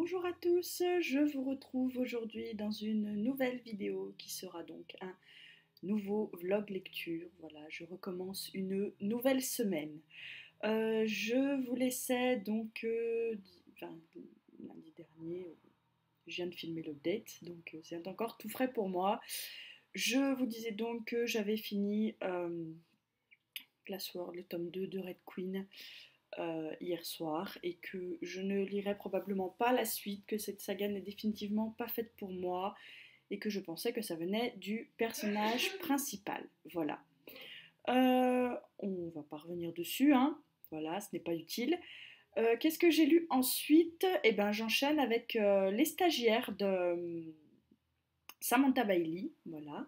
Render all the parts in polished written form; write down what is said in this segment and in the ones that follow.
Bonjour à tous, je vous retrouve aujourd'hui dans une nouvelle vidéo qui sera donc un nouveau vlog lecture. Voilà, je recommence une nouvelle semaine. Je vous laissais donc lundi dernier, je viens de filmer l'update, donc c'est encore tout frais pour moi. Je vous disais donc que j'avais fini Glassword, le tome 2 de Red Queen, hier soir et que je ne lirai probablement pas la suite, que cette saga n'est définitivement pas faite pour moi et que je pensais que ça venait du personnage principal. Voilà. On va pas revenir dessus, hein. Voilà, ce n'est pas utile. Qu'est-ce que j'ai lu ensuite? Eh ben, j'enchaîne avec Les Stagiaires de Samantha Bailey. Voilà.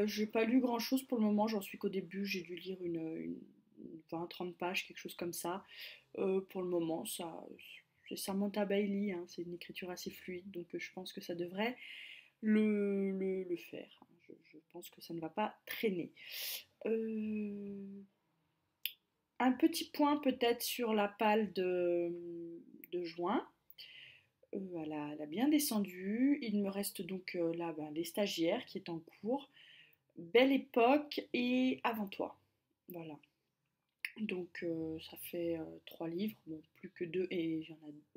J'ai pas lu grand chose pour le moment, j'en suis qu'au début, j'ai dû lire une 20-30 pages, quelque chose comme ça. Pour le moment, c'est Samantha Bailey, hein, c'est une écriture assez fluide, donc je pense que ça devrait le faire. Je pense que ça ne va pas traîner. Un petit point peut-être sur la palle de juin. Elle a bien descendu. Il me reste donc là les stagiaires qui est en cours. Belle époque et avant toi. Voilà. Donc ça fait 3 livres, bon plus que deux et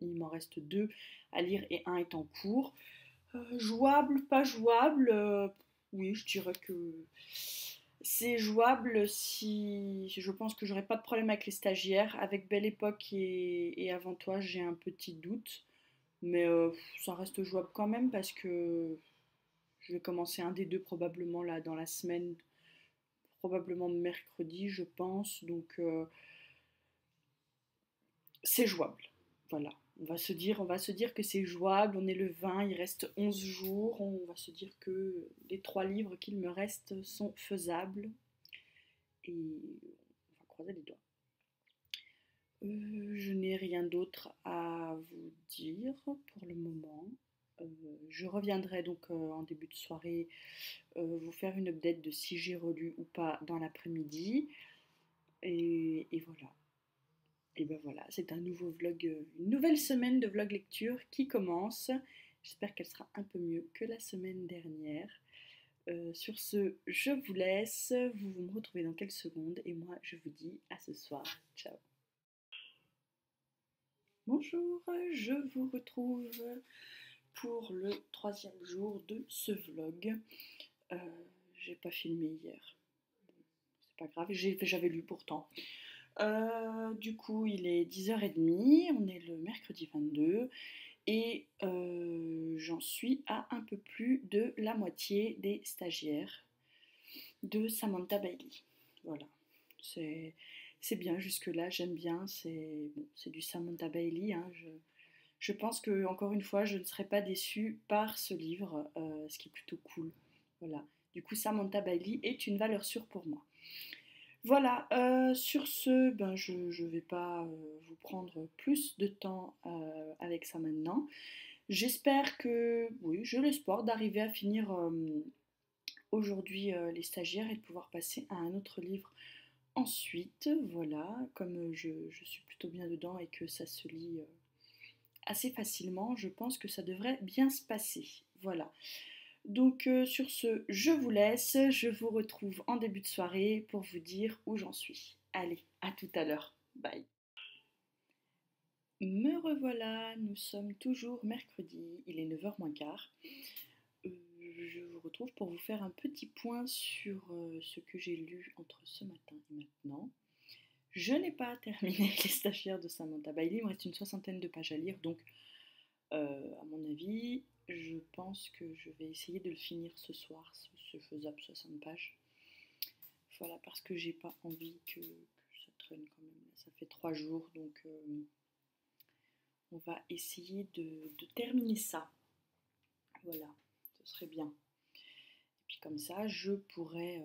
il m'en reste deux à lire et un est en cours. Jouable, pas jouable, oui je dirais que c'est jouable si je pense que j'aurais pas de problème avec les stagiaires. Avec Belle Époque et Avant toi j'ai un petit doute, mais ça reste jouable quand même parce que je vais commencer un des deux probablement là dans la semaine, probablement mercredi je pense, donc c'est jouable. Voilà. On va se dire que c'est jouable, on est le 20, il reste 11 jours, on va se dire que les 3 livres qu'il me restent sont faisables et on va croiser les doigts. Je n'ai rien d'autre à vous dire pour le moment. Euh, je reviendrai donc en début de soirée vous faire une update de si j'ai relu ou pas dans l'après-midi. Et voilà. Et ben voilà, c'est un nouveau vlog, une nouvelle semaine de vlog lecture qui commence. J'espère qu'elle sera un peu mieux que la semaine dernière. Sur ce, je vous laisse. Vous me retrouvez dans quelques secondes et moi je vous dis à ce soir. Ciao. Bonjour, je vous retrouve pour le 3e jour de ce vlog. Euh, j'ai pas filmé hier. C'est pas grave, j'avais lu pourtant. Du coup, il est 10h30, on est le mercredi 22 et j'en suis à un peu plus de la moitié des stagiaires de Samantha Bailey. Voilà, c'est bien jusque-là, j'aime bien, c'est du Samantha Bailey. Hein, je pense que, encore une fois, je ne serai pas déçue par ce livre, ce qui est plutôt cool. Voilà, du coup, Samantha Bailey est une valeur sûre pour moi. Voilà, sur ce, ben, je ne vais pas vous prendre plus de temps avec ça maintenant. J'espère que, oui, je l'espoir d'arriver à finir aujourd'hui les stagiaires et de pouvoir passer à un autre livre ensuite. Voilà, comme je suis plutôt bien dedans et que ça se lit assez facilement, je pense que ça devrait bien se passer. Voilà. Donc sur ce, je vous laisse, je vous retrouve en début de soirée pour vous dire où j'en suis. Allez, à tout à l'heure. Bye. Me revoilà, nous sommes toujours mercredi, il est 9h moins quart. Je vous retrouve pour vous faire un petit point sur ce que j'ai lu entre ce matin et maintenant. Je n'ai pas terminé les stagiaires de Samantha Bailey, il me reste une soixantaine de pages à lire, donc à mon avis, je pense que je vais essayer de le finir ce soir, c'est faisable 60 pages. Voilà, parce que j'ai pas envie que ça traîne quand même. Ça fait 3 jours, donc on va essayer de terminer ça. Voilà, ce serait bien. Et puis comme ça, je pourrais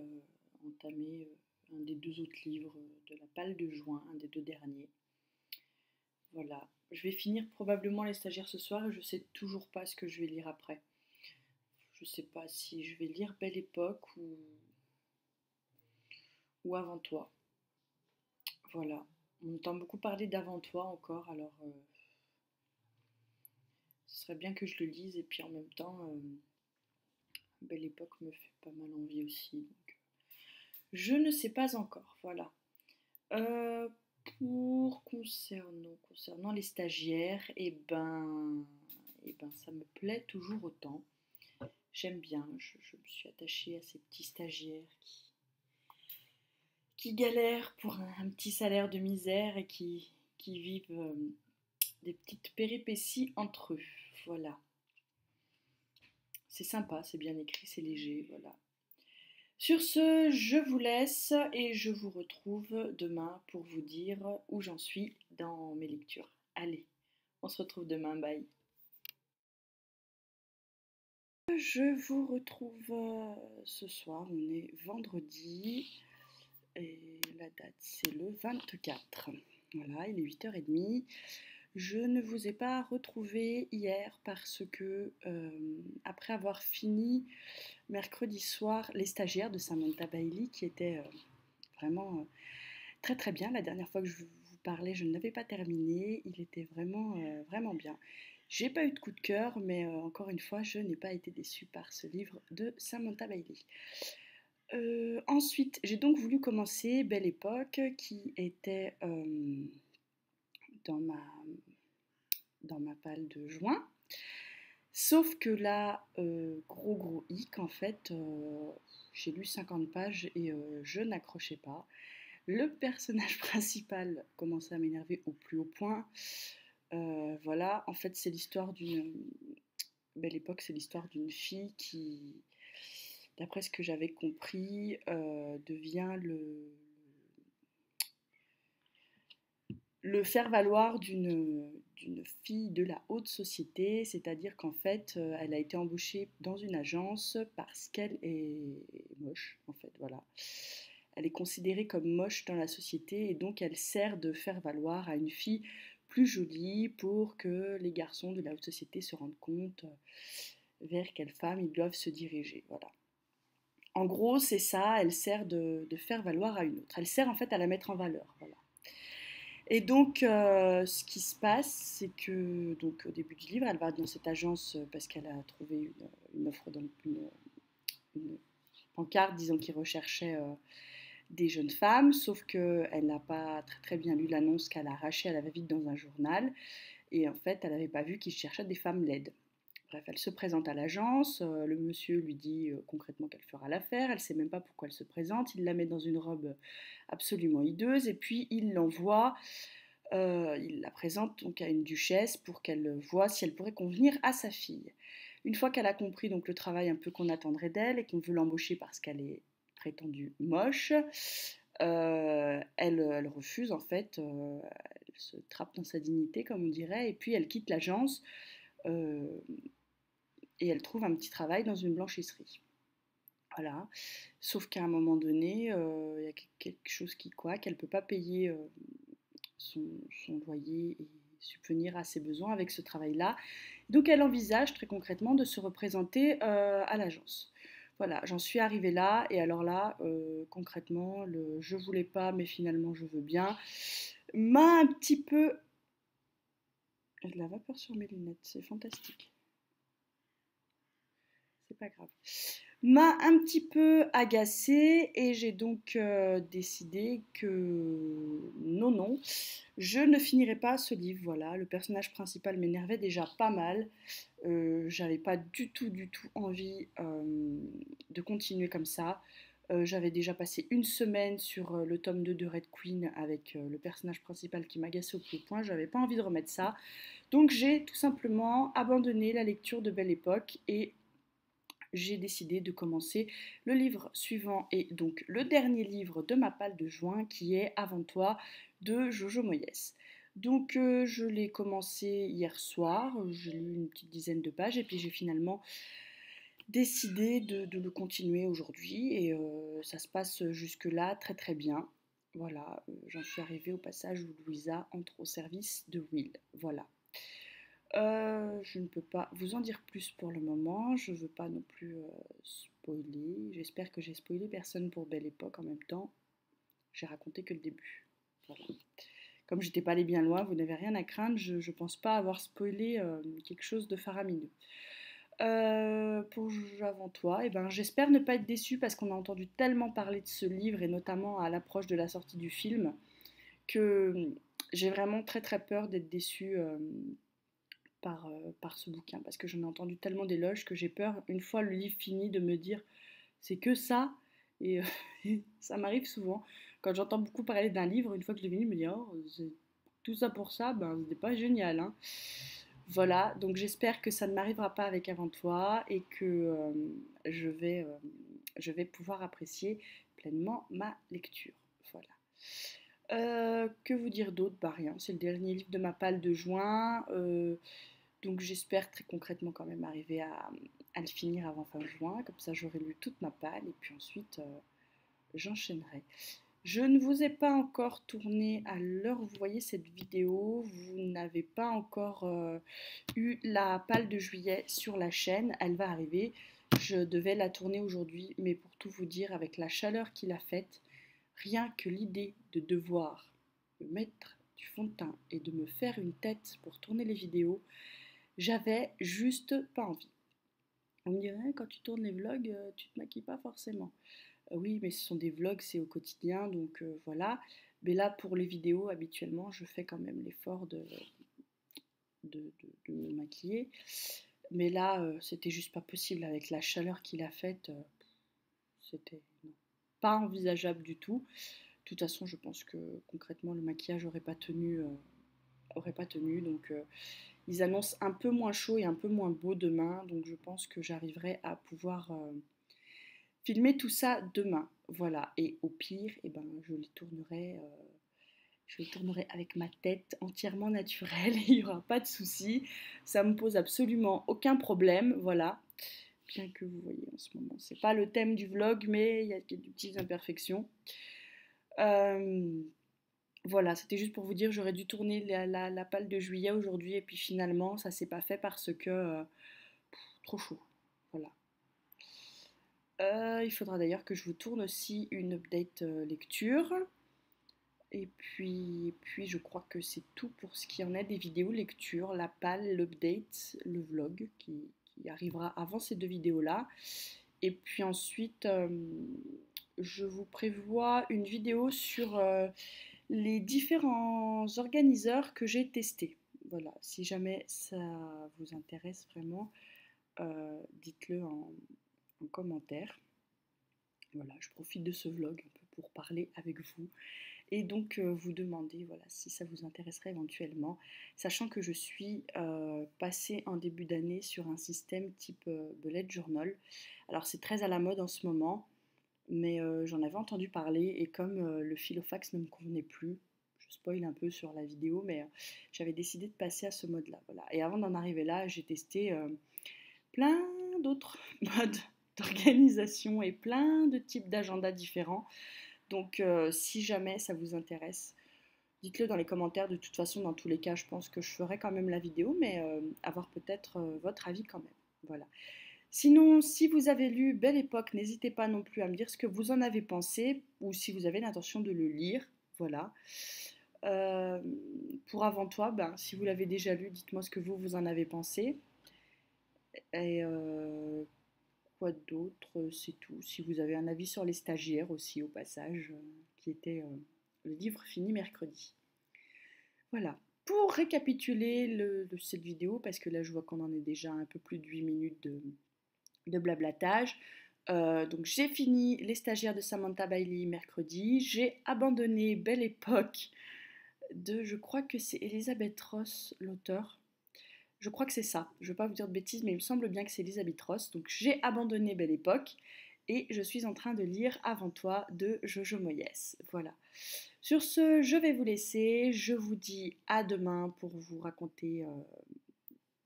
entamer un des deux autres livres de la palle de juin, un des deux derniers. Voilà, je vais finir probablement les stagiaires ce soir et je sais toujours pas ce que je vais lire après. Je sais pas si je vais lire Belle Époque ou Avant toi. Voilà, on entend beaucoup parler d'Avant toi encore, alors serait bien que je le lise et puis en même temps, Belle Époque me fait pas mal envie aussi. Donc, je ne sais pas encore, voilà. Euh, concernant les stagiaires, eh ben, ça me plaît toujours autant. J'aime bien, je me suis attachée à ces petits stagiaires qui galèrent pour un petit salaire de misère et qui vivent des petites péripéties entre eux. Voilà. C'est sympa, c'est bien écrit, c'est léger, voilà. Sur ce, je vous laisse et je vous retrouve demain pour vous dire où j'en suis dans mes lectures. Allez, on se retrouve demain, bye. Je vous retrouve ce soir, on est vendredi et la date c'est le 24. Voilà, il est 8h30. Je ne vous ai pas retrouvé hier parce que après avoir fini mercredi soir les stagiaires de Samantha Bailey qui étaient vraiment très très bien. La dernière fois que je vous parlais, je ne l'avais pas terminé. Il était vraiment vraiment bien. J'ai pas eu de coup de cœur, mais encore une fois, je n'ai pas été déçue par ce livre de Samantha Bailey. Ensuite, j'ai donc voulu commencer Belle Époque, qui était dans ma, dans ma palle de juin. Sauf que là, gros hic, en fait, j'ai lu 50 pages et je n'accrochais pas. Le personnage principal commençait à m'énerver au plus haut point. Voilà, en fait, c'est l'histoire d'une Belle Époque, c'est l'histoire d'une fille qui, d'après ce que j'avais compris, devient le faire-valoir d'une fille de la haute société, c'est-à-dire qu'en fait, elle a été embauchée dans une agence parce qu'elle est moche, en fait, voilà. Elle est considérée comme moche dans la société et donc elle sert de faire-valoir à une fille plus jolie pour que les garçons de la haute société se rendent compte vers quelle femme ils doivent se diriger, voilà. En gros, c'est ça, elle sert de faire valoir à une autre. Elle sert en fait à la mettre en valeur, voilà. Et donc, ce qui se passe, c'est que donc, au début du livre, elle va dans cette agence parce qu'elle a trouvé une offre, une pancarte disant qu'ils recherchaient des jeunes femmes, sauf qu'elle n'a pas très, très bien lu l'annonce qu'elle a arrachée à la va-vite dans un journal. Et en fait, elle n'avait pas vu qu'ils cherchaient des femmes laides. Bref, elle se présente à l'agence, le monsieur lui dit concrètement qu'elle fera l'affaire, elle ne sait même pas pourquoi elle se présente, il la met dans une robe absolument hideuse et puis il l'envoie, il la présente donc à une duchesse pour qu'elle voie si elle pourrait convenir à sa fille. Une fois qu'elle a compris donc le travail un peu qu'on attendrait d'elle et qu'on veut l'embaucher parce qu'elle est prétendue moche, elle refuse en fait, elle se trappe dans sa dignité comme on dirait et puis elle quitte l'agence. Euh, et elle trouve un petit travail dans une blanchisserie. Voilà. Sauf qu'à un moment donné, il y a quelque chose qui coince, qu'elle ne peut pas payer son, son loyer et subvenir à ses besoins avec ce travail-là. Donc elle envisage très concrètement de se représenter à l'agence. Voilà, j'en suis arrivée là, et alors là, concrètement, le je voulais pas, mais finalement je veux bien, m'a un petit peu. Il y a de la vapeur sur mes lunettes, c'est fantastique. C'est pas grave. M'a un petit peu agacée et j'ai donc décidé que non, je ne finirai pas ce livre. Voilà, le personnage principal m'énervait déjà pas mal. J'avais pas du tout envie de continuer comme ça. J'avais déjà passé une semaine sur le tome 2 de Red Queen avec le personnage principal qui m'agaçait au plus haut point. J'avais pas envie de remettre ça. Donc j'ai tout simplement abandonné la lecture de Belle Époque et j'ai décidé de commencer le livre suivant et donc le dernier livre de ma palle de juin qui est Avant toi de Jojo Moyes. Donc je l'ai commencé hier soir, j'ai lu une petite dizaine de pages et puis j'ai finalement décidé de le continuer aujourd'hui et ça se passe jusque-là très très bien. Voilà, j'en suis arrivée au passage où Louisa entre au service de Will. Voilà. Je ne peux pas vous en dire plus pour le moment. Je ne veux pas non plus spoiler. J'espère que j'ai spoilé personne pour Belle Époque en même temps. J'ai raconté que le début. Voilà. Comme j'étais pas allée bien loin, vous n'avez rien à craindre, je pense pas avoir spoilé quelque chose de faramineux. Pour Avant toi, eh ben, j'espère ne pas être déçue parce qu'on a entendu tellement parler de ce livre et notamment à l'approche de la sortie du film que j'ai vraiment très très peur d'être déçue par ce bouquin parce que j'en ai entendu tellement d'éloges que j'ai peur, une fois le livre fini, de me dire c'est que ça. Et ça m'arrive souvent. Quand j'entends beaucoup parler d'un livre, une fois que je l'ai fini, je me dis oh, c'est tout ça pour ça, ben c'était pas génial. Hein. Voilà, donc j'espère que ça ne m'arrivera pas avec Avant toi et que je vais pouvoir apprécier pleinement ma lecture. Voilà. Que vous dire d'autre? Bah rien, c'est le dernier livre de ma palle de juin. Donc j'espère très concrètement quand même arriver à le finir avant fin juin. Comme ça j'aurai lu toute ma palle et puis ensuite j'enchaînerai. Je ne vous ai pas encore tourné à l'heure où vous voyez cette vidéo. Vous n'avez pas encore eu la palle de juillet sur la chaîne. Elle va arriver. Je devais la tourner aujourd'hui, mais pour tout vous dire, avec la chaleur qu'il a faite, rien que l'idée de devoir me mettre du fond de teint et de me faire une tête pour tourner les vidéos, j'avais juste pas envie. On me dirait, quand tu tournes les vlogs, tu te maquilles pas forcément. Oui, mais ce sont des vlogs, c'est au quotidien, donc voilà. Mais là, pour les vidéos, habituellement, je fais quand même l'effort de me maquiller. Mais là, c'était juste pas possible. Avec la chaleur qu'il a faite, c'était non, pas envisageable du tout. De toute façon, je pense que concrètement, le maquillage aurait pas tenu. Aurait pas tenu donc ils annoncent un peu moins chaud et un peu moins beau demain, donc je pense que j'arriverai à pouvoir filmer tout ça demain. Voilà, et au pire, eh ben, je les tournerai avec ma tête entièrement naturelle, il n'y aura pas de souci, ça me pose absolument aucun problème, voilà. Bien que vous voyez en ce moment, c'est pas le thème du vlog, mais il y a des petites imperfections. Euh, voilà, c'était juste pour vous dire, j'aurais dû tourner la palle de juillet aujourd'hui, et puis finalement, ça s'est pas fait parce que trop chaud. Voilà. Il faudra d'ailleurs que je vous tourne aussi une update lecture. Et puis, je crois que c'est tout pour ce qui en est des vidéos lecture, la palle, l'update, le vlog qui arrivera avant ces deux vidéos-là. Et puis ensuite, je vous prévois une vidéo sur les différents organiseurs que j'ai testés. Voilà, si jamais ça vous intéresse vraiment, dites-le en commentaire. Voilà, je profite de ce vlog un peu pour parler avec vous et donc vous demander voilà, si ça vous intéresserait éventuellement, sachant que je suis passée en début d'année sur un système type bullet journal. Alors c'est très à la mode en ce moment, mais j'en avais entendu parler et comme le filofax ne me convenait plus, je spoil un peu sur la vidéo, mais j'avais décidé de passer à ce mode-là. Voilà. Et avant d'en arriver là, j'ai testé plein d'autres modes d'organisation et plein de types d'agendas différents. Donc si jamais ça vous intéresse, dites-le dans les commentaires. De toute façon, dans tous les cas, je pense que je ferai quand même la vidéo, mais avoir peut-être votre avis quand même. Voilà. Sinon, si vous avez lu Belle Époque, n'hésitez pas non plus à me dire ce que vous en avez pensé ou si vous avez l'intention de le lire. Voilà. Euh, pour Avant toi, ben, si vous l'avez déjà lu, dites-moi ce que vous en avez pensé. Et quoi d'autre? C'est tout. Si vous avez un avis sur les stagiaires aussi, au passage, qui était le livre fini mercredi. Voilà. Pour récapituler cette vidéo, parce que là je vois qu'on en est déjà un peu plus de 8 minutes de blablatage. Donc j'ai fini Les stagiaires de Samantha Bailey mercredi. J'ai abandonné Belle Époque de, je crois que c'est Elisabeth Ross, l'auteur. Je crois que c'est ça. Je ne veux pas vous dire de bêtises, mais il me semble bien que c'est Elisabeth Ross. Donc j'ai abandonné Belle Époque et je suis en train de lire Avant toi de Jojo Moyes. Voilà. Sur ce, je vais vous laisser. Je vous dis à demain pour vous raconter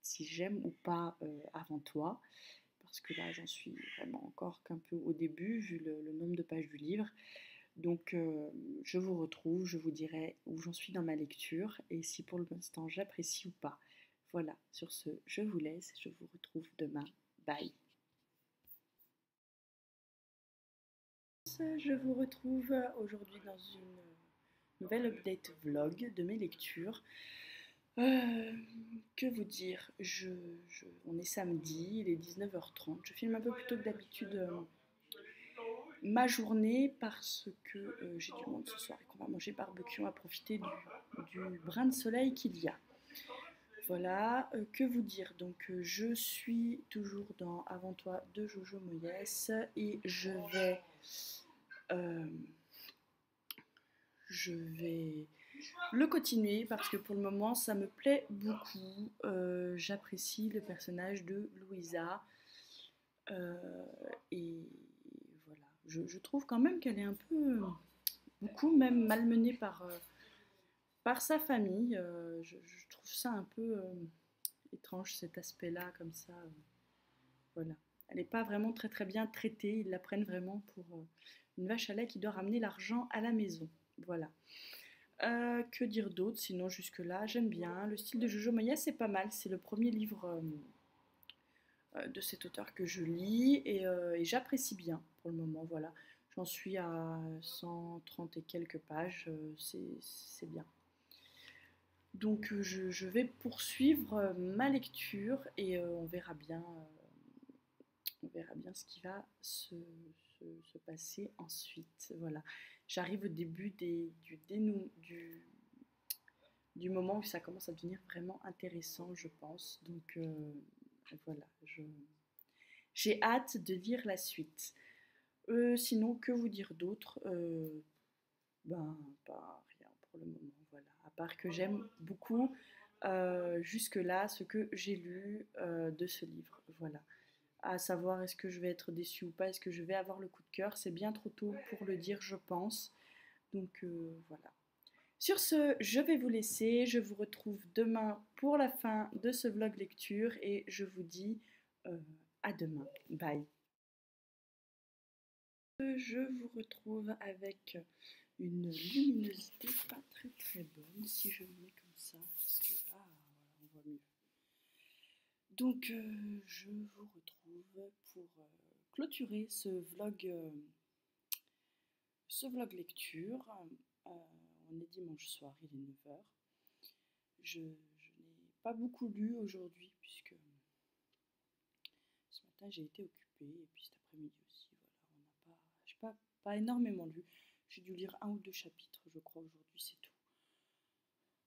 si j'aime ou pas Avant toi. Parce que là, j'en suis vraiment encore qu'un peu au début, vu le nombre de pages du livre. Donc, je vous retrouve, je vous dirai où j'en suis dans ma lecture et si pour l'instant j'apprécie ou pas. Voilà, sur ce, je vous laisse, je vous retrouve demain. Bye. Je vous retrouve aujourd'hui dans une nouvel update vlog de mes lectures. Euh, que vous dire, on est samedi, il est 19h30, je filme un peu plus tôt que d'habitude ma journée parce que j'ai du monde ce soir et qu'on va manger barbecue, on va profiter du brin de soleil qu'il y a. Voilà, que vous dire, donc je suis toujours dans Avant toi de Jojo Moyes et euh, je vais le continuer parce que pour le moment ça me plaît beaucoup. J'apprécie le personnage de Louisa euh, et voilà. Je trouve quand même qu'elle est un peu, beaucoup même malmenée par sa famille. Je trouve ça un peu étrange cet aspect-là comme ça. Voilà. Elle n'est pas vraiment très très bien traitée. Ils la prennent vraiment pour une vache à lait qui doit ramener l'argent à la maison. Voilà. Que dire d'autre? Sinon, jusque-là, j'aime bien. Le style de Jojo Moyes, c'est pas mal. C'est le premier livre de cet auteur que je lis et j'apprécie bien pour le moment. Voilà. J'en suis à 130 et quelques pages. C'est bien. Donc, je vais poursuivre ma lecture et on verra bien ce qui va se passer ensuite. Voilà. J'arrive au début du moment où ça commence à devenir vraiment intéressant, je pense. Donc voilà, j'ai hâte de lire la suite. Sinon, que vous dire d'autre? Ben, pas rien pour le moment, voilà. À part que j'aime beaucoup jusque-là ce que j'ai lu de ce livre, voilà. À savoir est-ce que je vais être déçue ou pas, est-ce que je vais avoir le coup de cœur, c'est bien trop tôt pour le dire, je pense. Donc voilà. Sur ce, je vais vous laisser. Je vous retrouve demain pour la fin de ce vlog lecture et je vous dis euh, à demain. Bye. Je vous retrouve avec une luminosité pas très très bonne si je me mets comme ça parce que voilà, on voit mieux. Donc je vous retrouve pour clôturer ce vlog lecture. On est dimanche soir, il est 9h. Je n'ai pas beaucoup lu aujourd'hui puisque ce matin j'ai été occupée et puis cet après-midi aussi. Voilà, j'ai pas énormément lu. J'ai dû lire un ou deux chapitres, je crois, aujourd'hui, c'est tout.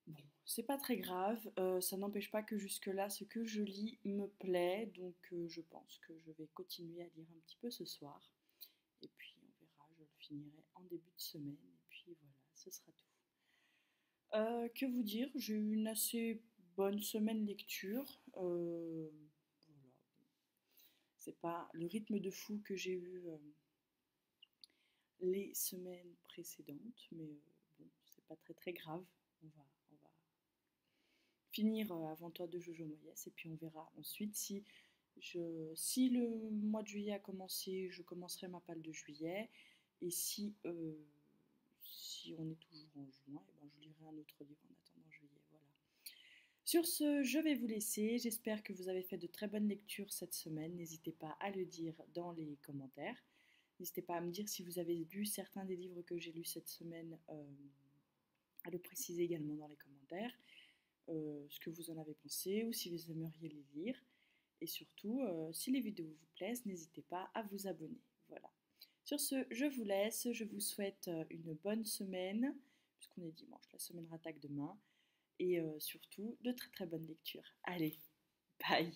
Bon, c'est pas très grave, ça n'empêche pas que jusque-là, ce que je lis me plaît, donc je pense que je vais continuer à lire un petit peu ce soir. Et puis on verra, je le finirai en début de semaine, et puis voilà, ce sera tout. Que vous dire, j'ai eu une assez bonne semaine lecture. Voilà. C'est pas le rythme de fou que j'ai eu les semaines précédentes, mais bon, c'est pas très très grave. On va finir Avant toi de Jojo Moyes et puis on verra ensuite si le mois de juillet a commencé, je commencerai ma palle de juillet et si on est toujours en juin, et ben je lirai un autre livre en attendant juillet. Voilà. Sur ce, je vais vous laisser. J'espère que vous avez fait de très bonnes lectures cette semaine. N'hésitez pas à le dire dans les commentaires. N'hésitez pas à me dire si vous avez lu certains des livres que j'ai lus cette semaine, à le préciser également dans les commentaires, ce que vous en avez pensé ou si vous aimeriez les lire. Et surtout, si les vidéos vous plaisent, n'hésitez pas à vous abonner. Voilà. Sur ce, je vous laisse. Je vous souhaite une bonne semaine, puisqu'on est dimanche, la semaine rattaque demain. Et surtout, de très très bonnes lectures. Allez, bye!